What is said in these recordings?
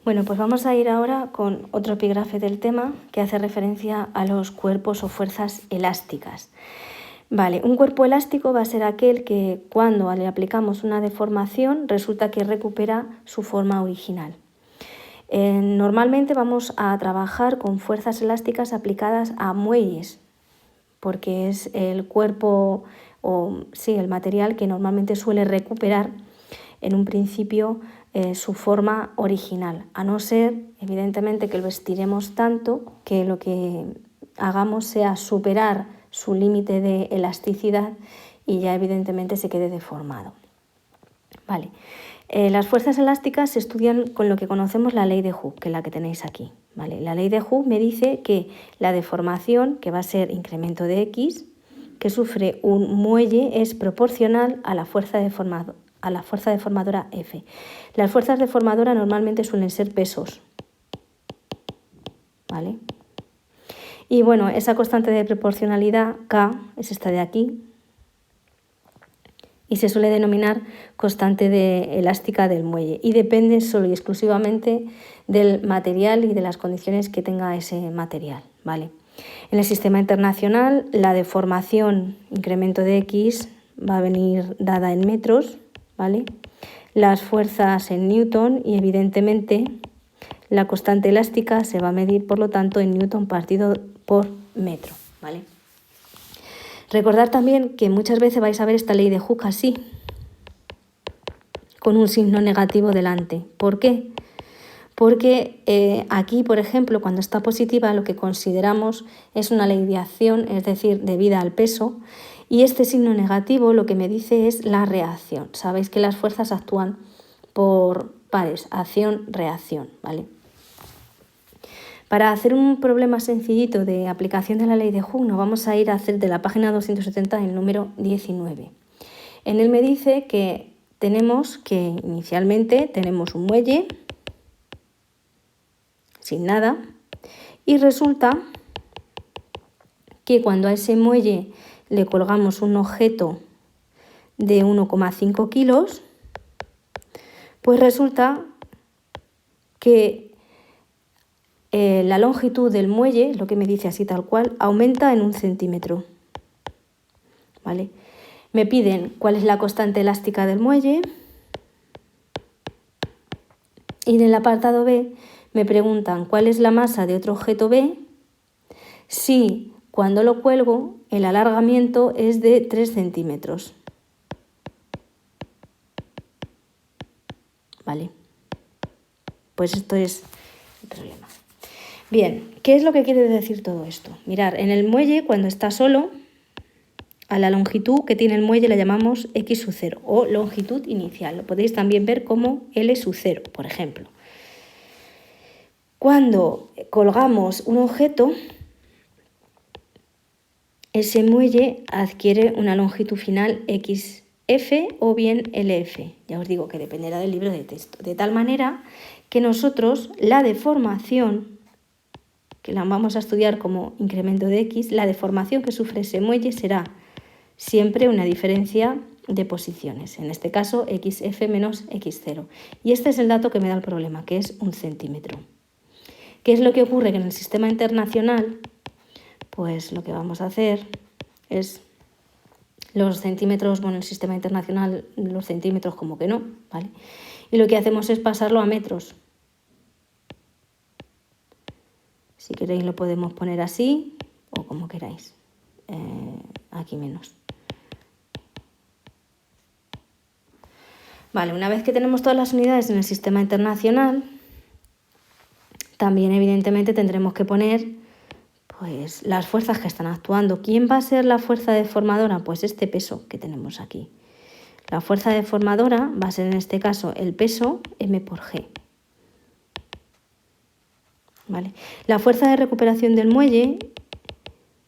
Bueno, pues vamos a ir ahora con otro epígrafe del tema que hace referencia a los cuerpos o fuerzas elásticas. Vale, un cuerpo elástico va a ser aquel que cuando le aplicamos una deformación resulta que recupera su forma original. Normalmente vamos a trabajar con fuerzas elásticas aplicadas a muelles, porque es el cuerpo el material que normalmente suele recuperar en un principio su forma original, a no ser, evidentemente, que lo estiremos tanto que lo que hagamos sea superar su límite de elasticidad y ya evidentemente se quede deformado. Vale. Las fuerzas elásticas se estudian con lo que conocemos la ley de Hooke, que es la que tenéis aquí. ¿Vale? La ley de Hooke me dice que la deformación, que va a ser incremento de X, que sufre un muelle, es proporcional a la fuerza deformadora F. Las fuerzas deformadoras normalmente suelen ser pesos. ¿Vale? Y bueno, esa constante de proporcionalidad, K, es esta de aquí, y se suele denominar constante elástica del muelle y depende solo y exclusivamente del material y de las condiciones que tenga ese material, ¿vale? En el sistema internacional la deformación, incremento de X, va a venir dada en metros, ¿vale? Las fuerzas en newton y evidentemente la constante elástica se va a medir, por lo tanto, en newton partido por metro, ¿vale? Recordad también que muchas veces vais a ver esta ley de Hooke así, con un signo negativo delante. ¿Por qué? Porque aquí, por ejemplo, cuando está positiva, lo que consideramos es una ley de acción, es decir, debida al peso, y este signo negativo lo que me dice es la reacción. Sabéis que las fuerzas actúan por pares, acción-reacción, ¿vale? Para hacer un problema sencillito de aplicación de la ley de Hooke, nos vamos a ir a hacer de la página 270 el número 19. En él me dice que inicialmente tenemos un muelle sin nada y resulta que cuando a ese muelle le colgamos un objeto de 1,5 kilos, pues resulta que la longitud del muelle, lo que me dice así tal cual, aumenta en 1 centímetro. ¿Vale? Me piden cuál es la constante elástica del muelle y en el apartado B me preguntan cuál es la masa de otro objeto B si cuando lo cuelgo el alargamiento es de 3 centímetros. ¿Vale? Pues esto es el problema. Bien, ¿qué es lo que quiere decir todo esto? Mirar, en el muelle cuando está solo, a la longitud que tiene el muelle la llamamos X sub 0 o longitud inicial. Lo podéis también ver como L sub 0, por ejemplo. Cuando colgamos un objeto, ese muelle adquiere una longitud final XF o bien LF. Ya os digo que dependerá del libro de texto. De tal manera que nosotros la deformación, que la vamos a estudiar como incremento de X, la deformación que sufre ese muelle será siempre una diferencia de posiciones, en este caso XF menos X0. Y este es el dato que me da el problema, que es 1 centímetro. ¿Qué es lo que ocurre? Que en el sistema internacional, pues lo que vamos a hacer es los centímetros, bueno, en el sistema internacional los centímetros como que no, ¿vale? Y lo que hacemos es pasarlo a metros. Si queréis lo podemos poner así o como queráis. Aquí menos. Vale, una vez que tenemos todas las unidades en el sistema internacional, también evidentemente tendremos que poner pues, las fuerzas que están actuando. ¿Quién va a ser la fuerza deformadora? Pues este peso que tenemos aquí. La fuerza deformadora va a ser en este caso el peso M por G. ¿Vale? La fuerza de recuperación del muelle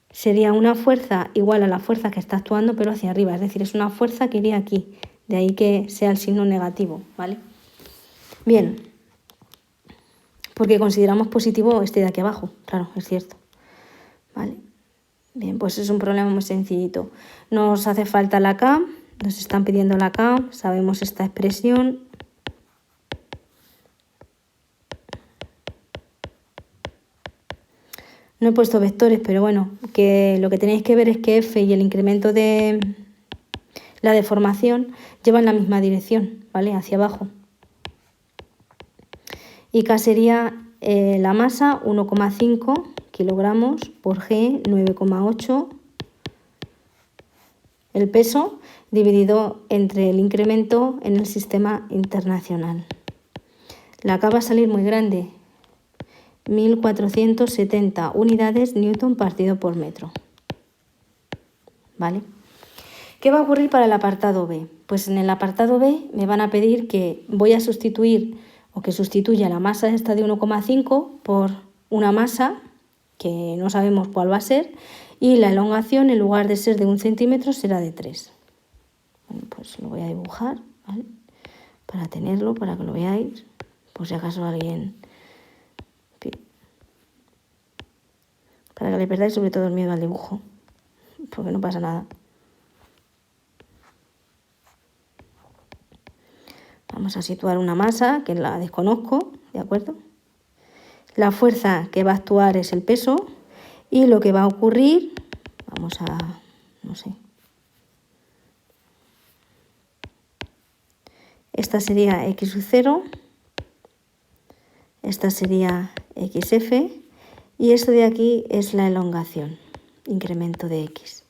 sería una fuerza igual a la fuerza que está actuando pero hacia arriba, es decir, es una fuerza que iría aquí, de ahí que sea el signo negativo, ¿vale? Bien, porque consideramos positivo este de aquí abajo, claro, es cierto, ¿vale? Bien, pues es un problema muy sencillito. Nos hace falta la K, nos están pidiendo la K, sabemos esta expresión. No he puesto vectores, pero bueno, que lo que tenéis que ver es que F y el incremento de la deformación llevan la misma dirección, ¿vale? Hacia abajo. Y K sería la masa 1,5 kilogramos por G 9,8. El peso dividido entre el incremento en el sistema internacional. La K va a salir muy grande. 1470 unidades Newton partido por metro. ¿Vale? ¿Qué va a ocurrir para el apartado B? Pues en el apartado B me van a pedir que voy a sustituir o que sustituya la masa esta de 1,5 por una masa que no sabemos cuál va a ser y la elongación en lugar de ser de 1 centímetro será de 3. Bueno, pues lo voy a dibujar, ¿vale? Para tenerlo, para que lo veáis, por si acaso alguien... Para que le perdáis sobre todo el miedo al dibujo, porque no pasa nada. Vamos a situar una masa que la desconozco, ¿de acuerdo? La fuerza que va a actuar es el peso y lo que va a ocurrir, vamos a, no sé, esta sería x sub 0, esta sería xf y esto de aquí es la elongación, incremento de x.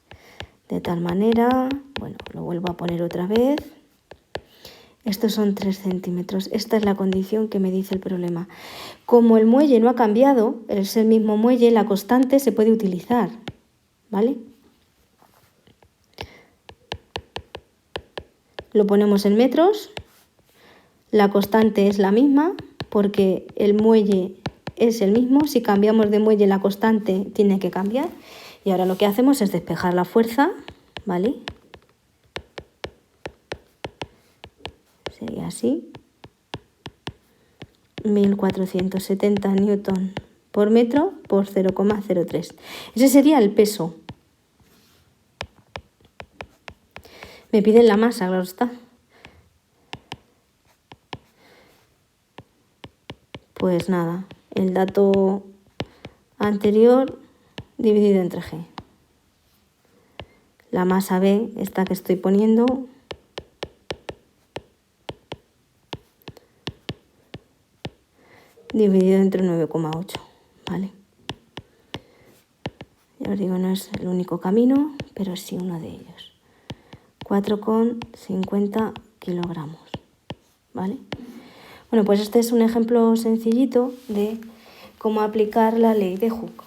De tal manera, bueno, lo vuelvo a poner otra vez. Estos son 3 centímetros. Esta es la condición que me dice el problema. Como el muelle no ha cambiado, es el mismo muelle, la constante se puede utilizar, ¿vale? Lo ponemos en metros. La constante es la misma porque el muelle es el mismo. Si cambiamos de muelle, la constante tiene que cambiar. Y ahora lo que hacemos es despejar la fuerza, ¿vale? Sería así. 1470 newton por metro por 0,03. Ese sería el peso. Me piden la masa, claro está. Pues nada, el dato anterior dividido entre G. La masa B, esta que estoy poniendo, dividido entre 9,8, ¿vale? Ya os digo, no es el único camino, pero sí uno de ellos. 4,50 kilogramos, ¿vale? Bueno, pues este es un ejemplo sencillito de cómo aplicar la ley de Hooke.